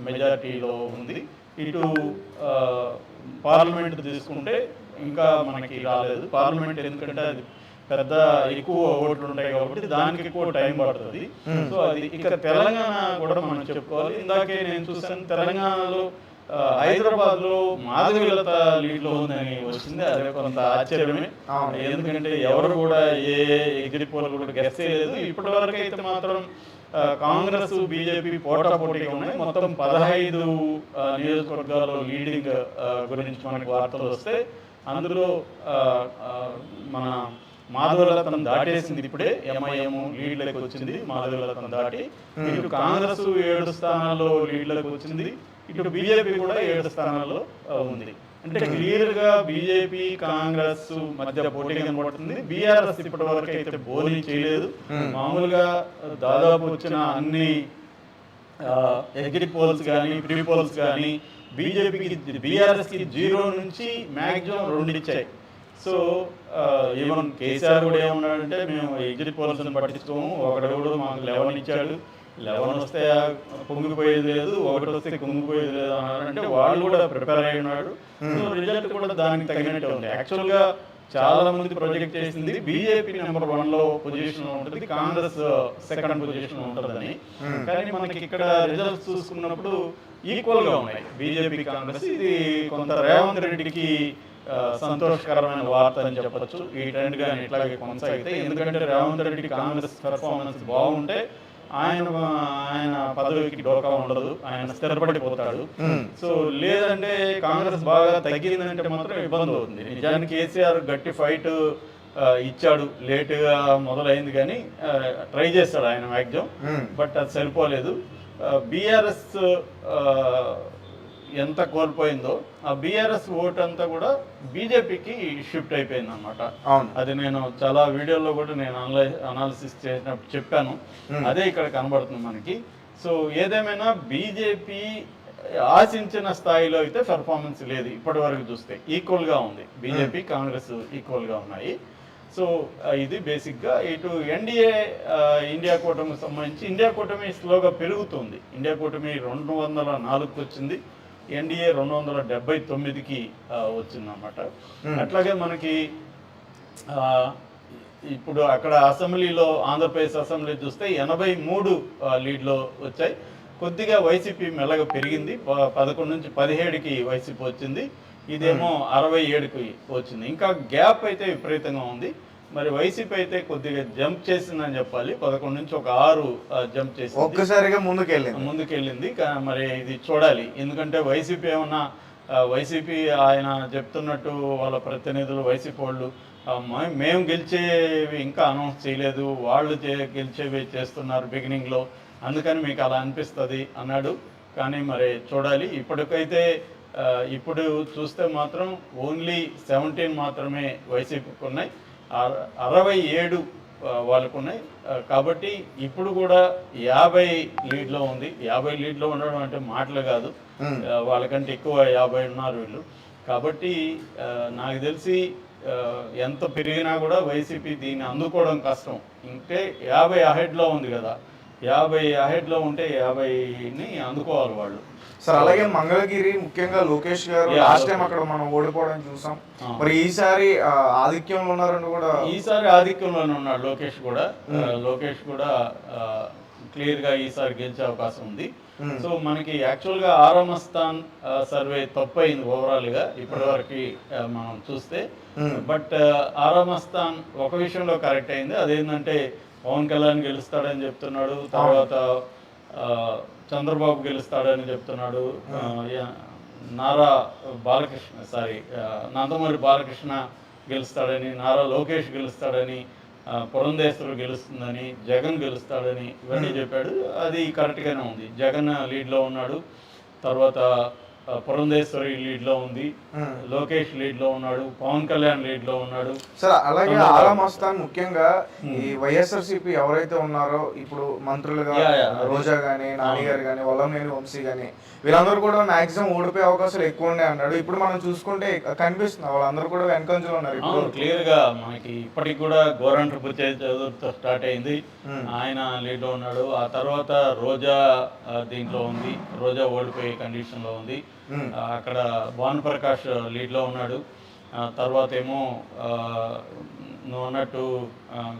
మెజారిటీలో ఉంది. ఇటు పార్లమెంట్ తీసుకుంటే ఇంకా మనకి రాలేదు. పార్లమెంట్ ఎందుకంటే అది పెద్ద ఎక్కువ ఓట్లు ఉంటాయి కాబట్టి దానికి ఎక్కువ టైం పడుతుంది. సో అది ఇక తెలంగాణ కూడా మనం చెప్పుకోవాలి. ఇందాకే నేను చూసాను, తెలంగాణలో హైదరాబాద్లో మాధవీలత లీడ్లో ఉందని వచ్చింది. అది కొంత ఆశ్చర్యమే. ఎందుకంటే ఎవరు కూడా ఏ ఎగ్జిట్ పోల్ కూడా గెస్ చేయలేదు. ఇప్పటి వరకు అయితే మాత్రం కాంగ్రెస్ బీజేపీ పోటాపోటీగా ఉన్నాయి. మొత్తం 15 నియోజకవర్గాల్లో లీడింగ్ గురించి మనకు వార్తలు వస్తే అందులో మన మాధవీలతను దాటేసింది. ఇప్పుడే ఎంఐఎం లీడ్లకు వచ్చింది, మాధవీలతను దాటి. ఇటు కాంగ్రెస్ 7 స్థానాల్లో లీడ్లకు వచ్చింది, ఇటు బీజేపీ కూడా 7 స్థానాల్లో ఉంది. అంటే క్లియర్ గా బీజేపీ కాంగ్రెస్ మధ్య పోటీ కనబడుతుంది. బీఆర్ఎస్ ఇప్పటి వరకు అయితే బోలీ చేయలేదు. మామూలుగా దాదాపు వచ్చిన అన్ని ఎగ్జిట్ పోల్స్ కానీ ప్రీ పోల్స్ కానీ బీజేపీకి బీఆర్ఎస్కి 0 నుంచి మ్యాక్సిమం 2 ఇచ్చాయి. సో ఈవెన్ కేసీఆర్ కూడా ఏమన్నాడంటే మేము ఎగ్జిట్ పోల్స్ని పట్టించుకోము, ఒకటి కూడా మాకు 11 ఇచ్చాడు, 11 వస్తే పొంగిపోయేది లేదు, 1 వస్తే కుంగిపోయేది లేదు అన్నారంటే వాళ్ళు కూడా ప్రిపేర్ అయి ఉన్నాడు. సో రిజల్ట్ కూడా దానికి తగినట్టే ఉంది. యాక్చువల్గా చాలా మంది ప్రొజెక్ట్ చేసింది బీజేపీ నెంబర్ 1లో పొజిషన్ ఉంటుంది, కాంగ్రెస్ సెకండ్ పొజిషన్ ఉంటుందని. కానీ మనకి ఇక్కడ రిజల్ట్స్ చూసుకున్నప్పుడు ఈక్వల్ గా ఉన్నాయి బీజేపీ కాంగ్రెస్. ఇది కొంత రేవంత్ రెడ్డికి సంతోషకరమైన వార్త అని చెప్పచ్చు. ఈ ట్రెండ్ కానీ ఇట్లాగే కొనసాగితే, ఎందుకంటే రేవంత్ రెడ్డి కాంగ్రెస్ పెర్ఫార్మెన్స్ బాగుంటే ఆయన పదవికి డోకా ఉండదు, ఆయన స్థిరపడిపోతాడు. సో లేదంటే కాంగ్రెస్ బాగా తగ్గిందంటే మాత్రం ఇబ్బంది అవుతుంది. నిజానికి కేసీఆర్ గట్టి ఫైట్ ఇచ్చాడు, లేటుగా మొదలైంది కానీ ట్రై చేస్తాడు ఆయన మ్యాక్సిమం, బట్ అది సరిపోలేదు. బీఆర్ఎస్ ఎంత కోల్పోయిందో ఆ బీఆర్ఎస్ ఓట్ అంతా కూడా బీజేపీకి షిఫ్ట్ అయిపోయింది అనమాట. అది నేను చాలా వీడియోలో కూడా నేను అనాలిసిస్ చేసినప్పుడు చెప్పాను. అదే ఇక్కడ కనబడుతుంది మనకి. సో ఏదేమైనా బీజేపీ ఆశించిన స్థాయిలో అయితే పెర్ఫార్మెన్స్ లేదు ఇప్పటి వరకు చూస్తే. ఈక్వల్గా ఉంది, బీజేపీ కాంగ్రెస్ ఈక్వల్గా ఉన్నాయి. సో ఇది బేసిక్గా ఇటు ఎన్డీఏ ఇండియా కూటమికి సంబంధించి ఇండియా కూటమి స్లోగా పెరుగుతుంది. ఇండియా కూటమి 204కి వచ్చింది, ఎన్డీఏ 279కి వచ్చిందన్నమాట. అట్లాగే మనకి ఇప్పుడు అక్కడ అసెంబ్లీలో ఆంధ్రప్రదేశ్ అసెంబ్లీ చూస్తే 83 లీడ్లో వచ్చాయి. కొద్దిగా వైసీపీ మెల్లగా పెరిగింది, 11 నుంచి 17కి వైసీపీ వచ్చింది, ఇదేమో 67కి వచ్చింది. ఇంకా గ్యాప్ అయితే విపరీతంగా ఉంది. మరి వైసీపీ అయితే కొద్దిగా జంప్ చేసిందని చెప్పాలి, 11 నుంచి ఒక 6 జంప్ చేసింది, ఒక్కసారిగా ముందుకెళ్ళింది. మరి ఇది చూడాలి, ఎందుకంటే వైసీపీ ఏమన్నా వైసీపీ ఆయన చెప్తున్నట్టు వాళ్ళ ప్రతినిధులు వైసీపీ వాళ్ళు మేము గెలిచేవి ఇంకా అనౌన్స్ చేయలేదు, వాళ్ళు గెలిచేవి చేస్తున్నారు బిగినింగ్లో, అందుకని మీకు అలా అనిపిస్తుంది అన్నాడు. కానీ మరి చూడాలి. ఇప్పటికైతే ఇప్పుడు చూస్తే మాత్రం ఓన్లీ 17 మాత్రమే వైసీపీకి ఉన్నాయి, 67 వాళ్ళకు ఉన్నాయి. కాబట్టి ఇప్పుడు కూడా 50 లీడ్లో ఉంది. 50 లీడ్లో ఉండడం అంటే మాటలు కాదు, వాళ్ళకంటే ఎక్కువ 50 ఉన్నారు వీళ్ళు. కాబట్టి నాకు తెలిసి ఎంత పెరిగినా కూడా వైసీపీ దీన్ని అందుకోవడం కష్టం. ఇంకే 50 అహెడ్లో ఉంది కదా, 50 అహెడ్లో ఉంటే 50ని అందుకోవాలి వాళ్ళు. సార్ అలాగే మంగళగిరి ముఖ్యంగా లోకేష్ గారు లాస్ట్ టైం అక్కడ మనం ఓడిపోవడం చూసాం. మరి ఈసారి ఆధిక్యంలో ఉన్నారని కూడా, ఈసారి ఆధిక్యంలోనే ఉన్నాడు లోకేష్ కూడా క్లియర్ గా ఈసారి గెలిచే అవకాశం ఉంది. సో మనకి యాక్చువల్గా ఆరామస్థాన్ సర్వే తప్పైంది ఓవరాల్ గా ఇప్పటి వరకు మనం చూస్తే. బట్ ఆరామస్థాన్ ఒక విషయంలో కరెక్ట్ అయింది, అదేంటంటే పవన్ కళ్యాణ్ గెలుస్తాడని చెప్తున్నాడు, తర్వాత చంద్రబాబు గెలుస్తాడని చెప్తున్నాడు, నందమూరి బాలకృష్ణ గెలుస్తాడని, నారా లోకేష్ గెలుస్తాడని, పురంధేశ్వరు గెలుస్తుందని, జగన్ గెలుస్తాడని ఇవన్నీ చెప్పాడు. అది కరెక్ట్గానే ఉంది. జగన్ లీడ్లో ఉన్నాడు, తర్వాత పురంధేశ్వరి లీడ్లో ఉంది, లోకేష్ లీడ్లో ఉన్నాడు, పవన్ కళ్యాణ్ లీడ్లో ఉన్నాడు. సార్ అలాగే ఆలా మస్తాన్ ముఖ్యంగా ఈ వైఎస్ఆర్సీపీ ఎవరైతే ఉన్నారో ఇప్పుడు మంత్రులుగా రోజా గానీ, నాని గారు కానీ, వల్లంనేని వంశీ కానీ వీళ్ళందరూ కూడా మాక్సిమం ఓడిపోయే అవకాశాలు ఎక్కువ ఉన్నాయి అన్నాడు. ఇప్పుడు మనం చూసుకుంటే కనిపిస్తుంది వాళ్ళందరూ కూడా వెనకంజలో ఉన్నారు. ఇప్పుడు క్లియర్ గా మనకి ఇప్పటికి కూడా గోరంట్ల చదువుతో స్టార్ట్ అయింది, ఆయన లీడ్ లో ఉన్నాడు. ఆ తర్వాత రోజా దీంట్లో ఉంది, రోజా ఓడిపోయే కండిషన్ లో ఉంది. అక్కడ భానుప్రకాష్ లీడ్ లో ఉన్నాడు. తర్వాత ఏమో నువ్వు అన్నట్టు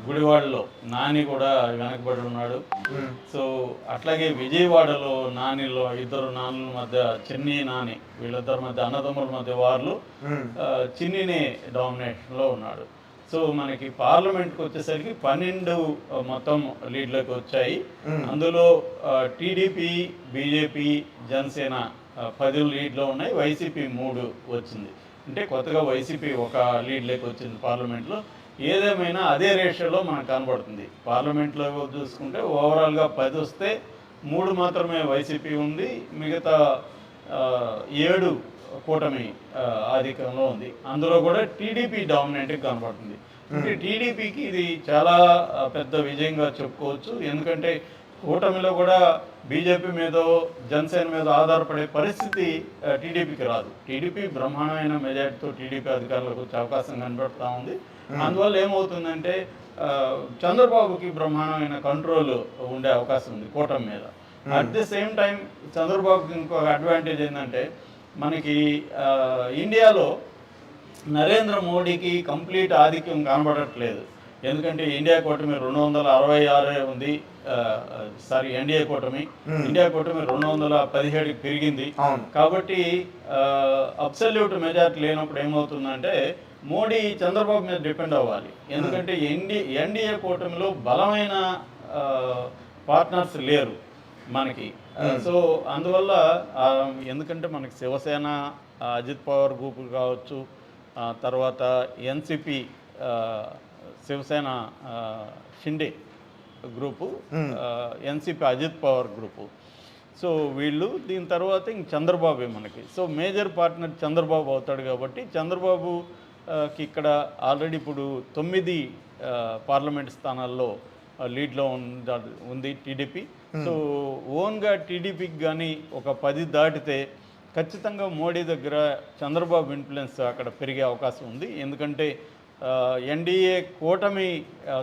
గుడివాడలో నాని కూడా వెనకబడి ఉన్నాడు. సో అట్లాగే విజయవాడలో నానిలో ఇద్దరు నాన్నల మధ్య చిన్ని నాని వీళ్ళిద్దరి మధ్య అన్నదమ్ముల మధ్య వాళ్ళు చిన్నినే డామినేషన్లో ఉన్నాడు. సో మనకి పార్లమెంట్కి వచ్చేసరికి 12 మొత్తం లీడ్లోకి వచ్చాయి. అందులో టీడీపీ, బీజేపీ, జనసేన 10 లీడ్లో ఉన్నాయి, వైసీపీ 3 వచ్చింది. అంటే కొత్తగా వైసీపీ ఒక లీడ్లోకి వచ్చింది పార్లమెంట్లో. ఏదేమైనా అదే రేషియోలో మనకు కనబడుతుంది. పార్లమెంట్లో చూసుకుంటే ఓవరాల్గా 10 వస్తే 3 మాత్రమే వైసీపీ ఉంది, మిగతా 7 కూటమి ఆధిక్యంలో ఉంది. అందులో కూడా టీడీపీ డామినేట్గా కనబడుతుంది. అంటే టీడీపీకి ఇది చాలా పెద్ద విజయంగా చెప్పుకోవచ్చు. ఎందుకంటే కూటమిలో కూడా బీజేపీ మీద, జనసేన మీద ఆధారపడే పరిస్థితి టీడీపీకి రాదు. టీడీపీ బ్రహ్మాండమైన మెజార్టీతో టీడీపీ అధికారులకు వచ్చే అవకాశం కనబడుతూ ఉంది. అందువల్ల ఏమవుతుందంటే చంద్రబాబుకి బ్రహ్మాండమైన కంట్రోల్ ఉండే అవకాశం ఉంది కూటమి మీద. అట్ ది సేమ్ టైం చంద్రబాబుకి ఇంకొక అడ్వాంటేజ్ ఏంటంటే మనకి ఇండియాలో నరేంద్ర మోడీకి కంప్లీట్ ఆధిక్యం కనబడట్లేదు. ఎందుకంటే ఇండియా కూటమి 266 ఉంది, సారీ ఎన్డీఏ కూటమి, ఇండియా కూటమి 217కి పెరిగింది. కాబట్టి అబ్సల్యూట్ మెజారిటీ లేనప్పుడు ఏమవుతుందంటే మోడీ చంద్రబాబు మీద డిపెండ్ అవ్వాలి. ఎందుకంటే ఎన్డీఏ కూటమిలో బలమైన పార్ట్నర్స్ లేరు మనకి. సో అందువల్ల ఎందుకంటే మనకి శివసేన, అజిత్ పవార్ గ్రూప్ కావచ్చు, తర్వాత NCP Shivsena Shinde group, NCP Ajit Pawar group. So వీళ్ళు దీని తర్వాత ఇంక చంద్రబాబే మనకి. సో మేజర్ పార్ట్నర్ చంద్రబాబు అవుతాడు. కాబట్టి చంద్రబాబుకి ఇక్కడ ఆల్రెడీ ఇప్పుడు 9 పార్లమెంట్ స్థానాల్లో లీడ్లో ఉంది టీడీపీ. సో ఓన్గా టీడీపీకి కానీ ఒక 10 దాటితే ఖచ్చితంగా మోడీ దగ్గర చంద్రబాబు ఇన్ఫ్లుయెన్స్ అక్కడ పెరిగే అవకాశం ఉంది. ఎందుకంటే ఎన్డీఏ కూటమి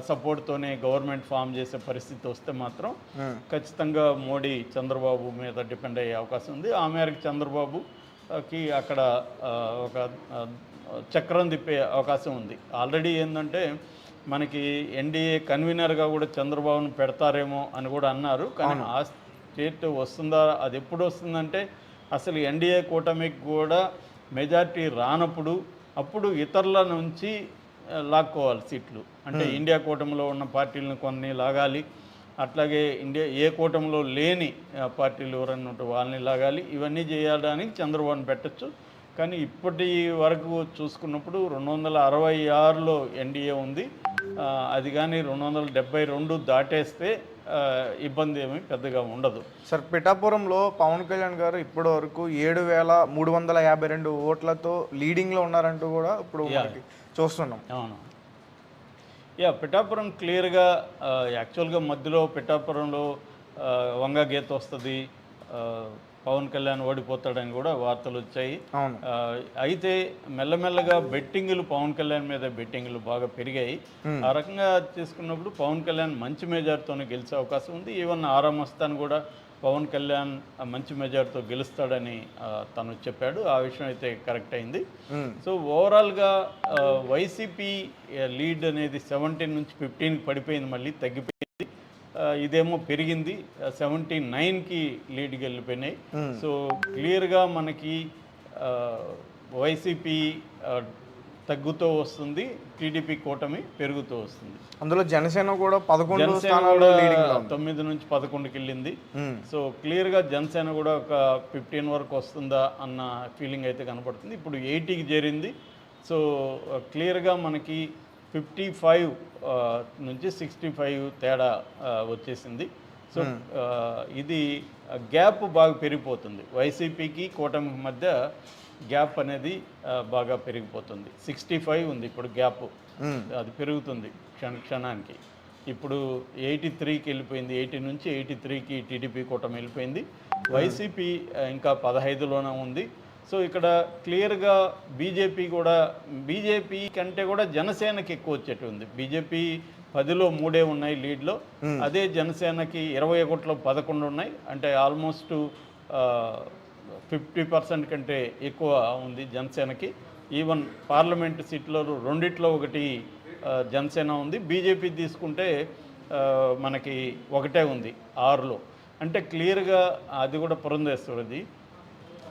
సపోర్ట్తోనే గవర్నమెంట్ ఫామ్ చేసే పరిస్థితి వస్తే మాత్రం ఖచ్చితంగా మోడీ చంద్రబాబు మీద డిపెండ్ అయ్యే అవకాశం ఉంది. ఆ మేరకు చంద్రబాబుకి అక్కడ ఒక చక్రం తిప్పే అవకాశం ఉంది. ఆల్రెడీ ఏంటంటే మనకి ఎన్డీఏ కన్వీనర్గా కూడా చంద్రబాబును పెడతారేమో అని కూడా అన్నారు. కానీ ఆ స్టేట్ వస్తుందా, అది ఎప్పుడు వస్తుందంటే అసలు ఎన్డీఏ కూటమికి కూడా మెజారిటీ రానప్పుడు అప్పుడు ఇతరుల నుంచి లాక్కోవాలి సీట్లు. అంటే ఇండియా కూటమిలో ఉన్న పార్టీలను కొన్ని లాగాలి, అట్లాగే ఏ కూటమిలో లేని పార్టీలు ఎవరన్నా ఉంటే వాళ్ళని లాగాలి. ఇవన్నీ చేయడానికి చంద్రబాబుని పెట్టచ్చు. కానీ ఇప్పటి వరకు చూసుకున్నప్పుడు 266లో ఎన్డీఏ ఉంది. అది కానీ 272 దాటేస్తే ఇబ్బంది ఏమీ పెద్దగా ఉండదు. సార్ పిఠాపురంలో పవన్ కళ్యాణ్ గారు ఇప్పటి వరకు 7,352 ఓట్లతో లీడింగ్లో ఉన్నారంటూ కూడా ఇప్పుడు చూస్తున్నాం. అవును, పిఠాపురం క్లియర్గా యాక్చువల్గా మధ్యలో పిఠాపురంలో వంగ గీత వస్తుంది, పవన్ కళ్యాణ్ ఓడిపోతాడని కూడా వార్తలు వచ్చాయి. అయితే మెల్లమెల్లగా బెట్టింగులు పవన్ కళ్యాణ్ మీద బెట్టింగులు బాగా పెరిగాయి. ఆ రకంగా తీసుకున్నప్పుడు పవన్ కళ్యాణ్ మంచి మెజార్టీతోనే గెలిచే అవకాశం ఉంది. ఈవెన్ ఆరామ్ మస్తాన్ కూడా పవన్ కళ్యాణ్ మంచి మెజార్టీతో గెలుస్తాడని తను చెప్పాడు. ఆ విషయం అయితే కరెక్ట్ అయింది. సో ఓవరాల్గా వైసీపీ లీడ్ అనేది 17 నుంచి 15కి పడిపోయింది, మళ్ళీ తగ్గిపోయింది. ఇదేమో పెరిగింది, 79కి లీడ్కి వెళ్ళిపోయినాయి. సో క్లియర్గా మనకి వైసీపీ తగ్గుతూ వస్తుంది, టీడీపీ కూటమి పెరుగుతూ వస్తుంది. అందులో జనసేన కూడా 11 9 నుంచి 11కి వెళ్ళింది. సో క్లియర్గా జనసేన కూడా ఒక 15 వరకు వస్తుందా అన్న ఫీలింగ్ అయితే కనపడుతుంది. ఇప్పుడు 80కి చేరింది. సో క్లియర్గా మనకి 55 నుంచి 65 తేడా వచ్చేసింది. సో ఇది గ్యాప్ బాగా పెరిగిపోతుంది. వైసీపీకి కూటమికి మధ్య గ్యాప్ అనేది బాగా పెరిగిపోతుంది. 65 ఉంది ఇప్పుడు గ్యాప్, అది పెరుగుతుంది క్షణానికి. ఇప్పుడు 83కి వెళ్ళిపోయింది, 80 నుంచి 83కి టీడీపీ కూటమి వెళ్ళిపోయింది. వైసీపీ ఇంకా 15లోనే ఉంది. సో ఇక్కడ క్లియర్గా బీజేపీ కంటే కూడా జనసేనకి ఎక్కువ వచ్చేట్టు ఉంది. బీజేపీ 10లో 3 ఉన్నాయి లీడ్లో, అదే జనసేనకి 21లో 11 ఉన్నాయి. అంటే ఆల్మోస్ట్ 50% కంటే ఎక్కువ ఉంది జనసేనకి. ఈవెన్ పార్లమెంట్ సీట్లో 2లో 1 జనసేన ఉంది. బీజేపీ తీసుకుంటే మనకి 1 ఉంది 6లో. అంటే క్లియర్గా అది కూడా పురంధేశ్వరిది.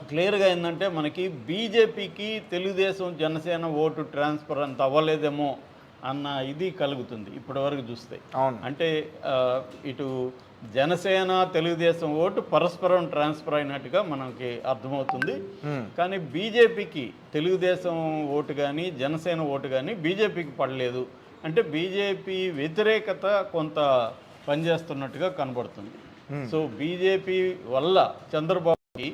క్లియర్గా ఏంటంటే మనకి బీజేపీకి తెలుగుదేశం జనసేన ఓటు ట్రాన్స్ఫర్ అంత అవ్వలేదేమో అన్న ఇది కలుగుతుంది ఇప్పటివరకు చూస్తే. అంటే ఇటు జనసేన తెలుగుదేశం ఓటు పరస్పరం ట్రాన్స్ఫర్ అయినట్టుగా మనకి అర్థమవుతుంది. కానీ బీజేపీకి తెలుగుదేశం ఓటు కానీ జనసేన ఓటు కానీ బీజేపీకి పడలేదు. అంటే బీజేపీ వ్యతిరేకత కొంత పనిచేస్తున్నట్టుగా కనబడుతుంది. సో బీజేపీ వల్ల చంద్రబాబుకి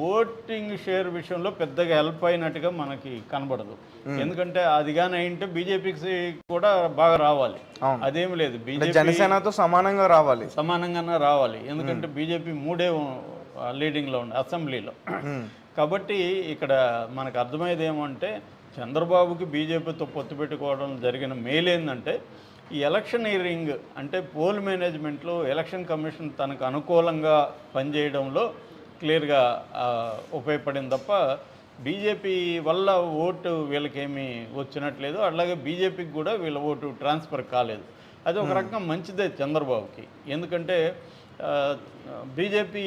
ఓటింగ్ షేర్ విషయంలో పెద్దగా హెల్ప్ అయినట్టుగా మనకి కనబడదు. ఎందుకంటే అది కానీ అయింటే బీజేపీకి కూడా బాగా రావాలి, అదేమి లేదు. బీజేపీ జనసేనతో సమానంగానే రావాలి. ఎందుకంటే బీజేపీ 3 లీడింగ్లో ఉంది అసెంబ్లీలో. కాబట్టి ఇక్కడ మనకు అర్థమయ్యేది ఏమంటే చంద్రబాబుకి బీజేపీతో పొత్తు పెట్టుకోవడం జరిగిన మేలేందంటే ఈ ఎలక్షనీరింగ్ అంటే పోల్ మేనేజ్మెంట్లో ఎలక్షన్ కమిషన్ తనకు అనుకూలంగా పనిచేయడంలో క్లియర్గా ఉపయోగపడింది తప్ప బీజేపీ వల్ల ఓటు వీళ్ళకేమీ వచ్చినట్లేదు. అలాగే బీజేపీకి కూడా వీళ్ళ ఓటు ట్రాన్స్ఫర్ కాలేదు. అది ఒక రకంగా మంచిదే చంద్రబాబుకి. ఎందుకంటే బీజేపీ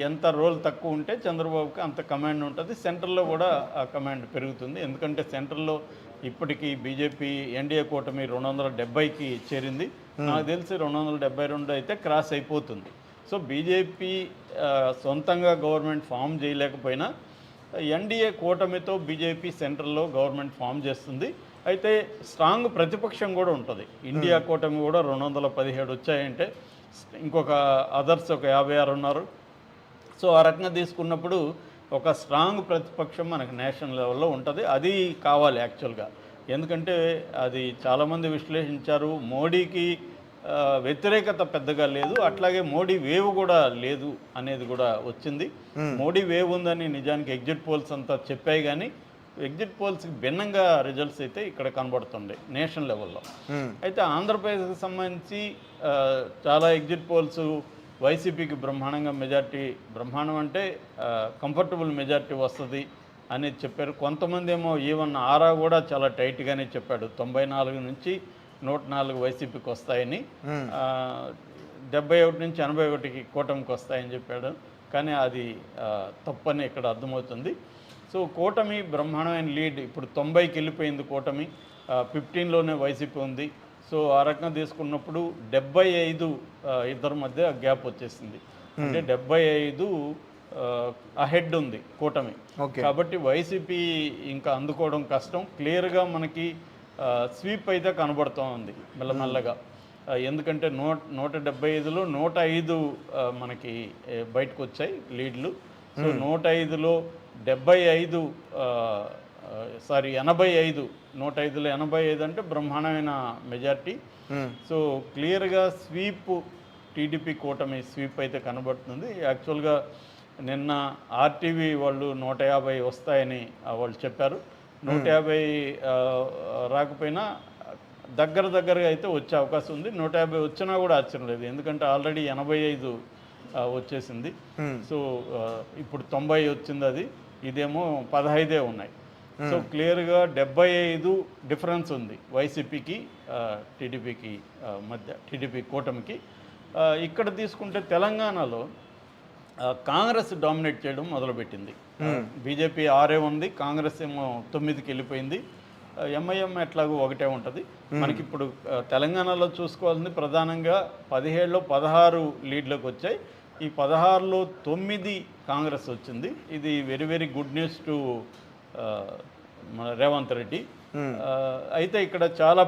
ఎంత రోల్ తక్కువ ఉంటే చంద్రబాబుకి అంత కమాండ్ ఉంటుంది. సెంట్రల్లో కూడా ఆ కమాండ్ పెరుగుతుంది. ఎందుకంటే సెంట్రల్లో ఇప్పటికీ బీజేపీ ఎన్డీఏ కూటమి 270కి చేరింది. నాకు తెలిసి 272 అయితే క్రాస్ అయిపోతుంది. సో బీజేపీ సొంతంగా గవర్నమెంట్ ఫామ్ చేయలేకపోయినా ఎన్డీఏ కూటమితో బీజేపీ సెంట్రల్లో గవర్నమెంట్ ఫామ్ చేస్తుంది. అయితే స్ట్రాంగ్ ప్రతిపక్షం కూడా ఉంటుంది. ఇండియా కూటమి కూడా 217 వచ్చాయంటే ఇంకొక అదర్స్ ఒక 56 ఉన్నారు. సో ఆ రకంగా తీసుకున్నప్పుడు ఒక స్ట్రాంగ్ ప్రతిపక్షం మనకు నేషనల్ లెవెల్లో ఉంటుంది. అది కావాలి యాక్చువల్గా. ఎందుకంటే అది చాలామంది విశ్లేషించారు, మోడీకి వ్యతిరేకత పెద్దగా లేదు, అట్లాగే మోడీ వేవ్ కూడా లేదు అనేది కూడా వచ్చింది. మోడీ వేవ్ ఉందని నిజానికి ఎగ్జిట్ పోల్స్ అంతా చెప్పాయి, కానీ ఎగ్జిట్ పోల్స్కి భిన్నంగా రిజల్ట్స్ అయితే ఇక్కడ కనబడుతుండే నేషనల్ లెవెల్లో. అయితే ఆంధ్రప్రదేశ్కి సంబంధించి చాలా ఎగ్జిట్ పోల్స్ వైసీపీకి బ్రహ్మాండంగా మెజార్టీ, బ్రహ్మాండం అంటే కంఫర్టబుల్ మెజార్టీ వస్తుంది అనేది చెప్పారు. కొంతమంది ఏమో ఈవెన్ ఆరా కూడా చాలా టైట్గానే చెప్పాడు, 94 నుంచి 104 వైసీపీకి వస్తాయని, 71 నుంచి 81కి కూటమికి వస్తాయని చెప్పాడు. కానీ అది తప్పని ఇక్కడ అర్థమవుతుంది. సో కూటమి బ్రహ్మాండమైన లీడ్, ఇప్పుడు 90కి వెళ్ళిపోయింది కూటమి, 15లోనే వైసీపీ ఉంది. సో ఆ రకంగా తీసుకున్నప్పుడు 75 ఇద్దరి మధ్య గ్యాప్ వచ్చేసింది. అంటే 75 అహెడ్ ఉంది కూటమి. కాబట్టి వైసీపీ ఇంకా అందుకోవడం కష్టం. క్లియర్గా మనకి స్వీప్ అయితే కనబడుతూ ఉంది మెల్లమెల్లగా. ఎందుకంటే 175లో 105 మనకి బయటకు వచ్చాయి లీడ్లు. సో 105లో 75 85, 105లో 85 అంటే బ్రహ్మాండమైన మెజార్టీ. సో క్లియర్గా స్వీప్, టీడీపీ కూటమి స్వీప్ అయితే కనబడుతుంది. యాక్చువల్గా నిన్న ఆర్టీవీ వాళ్ళు 150 వస్తాయని వాళ్ళు చెప్పారు. 150 రాకపోయినా దగ్గరగా అయితే వచ్చే అవకాశం ఉంది. 150 వచ్చినా కూడా ఆశ్చర్యం లేదు, ఎందుకంటే ఆల్రెడీ 85 వచ్చేసింది. సో ఇప్పుడు 90 వచ్చింది, అది ఇదేమో 15 ఉన్నాయి. సో క్లియర్గా 75 డిఫరెన్స్ ఉంది వైసీపీకి టీడీపీకి మధ్య, టీడీపీ కూటమికి. ఇక్కడ తీసుకుంటే తెలంగాణలో కాంగ్రెస్ డామినేట్ చేయడం మొదలుపెట్టింది. బీజేపీ 6 ఉంది, కాంగ్రెస్ ఏమో 9కి వెళ్ళిపోయింది. ఎంఐఎం ఎట్లాగో 1 ఉంటుంది. మనకి ఇప్పుడు తెలంగాణలో చూసుకోవాల్సింది ప్రధానంగా 17లో 16 లీడ్లోకి వచ్చాయి. ఈ 16లో 9 కాంగ్రెస్ వచ్చింది. ఇది very very good news to మన రేవంత్ రెడ్డి. అయితే ఇక్కడ చాలా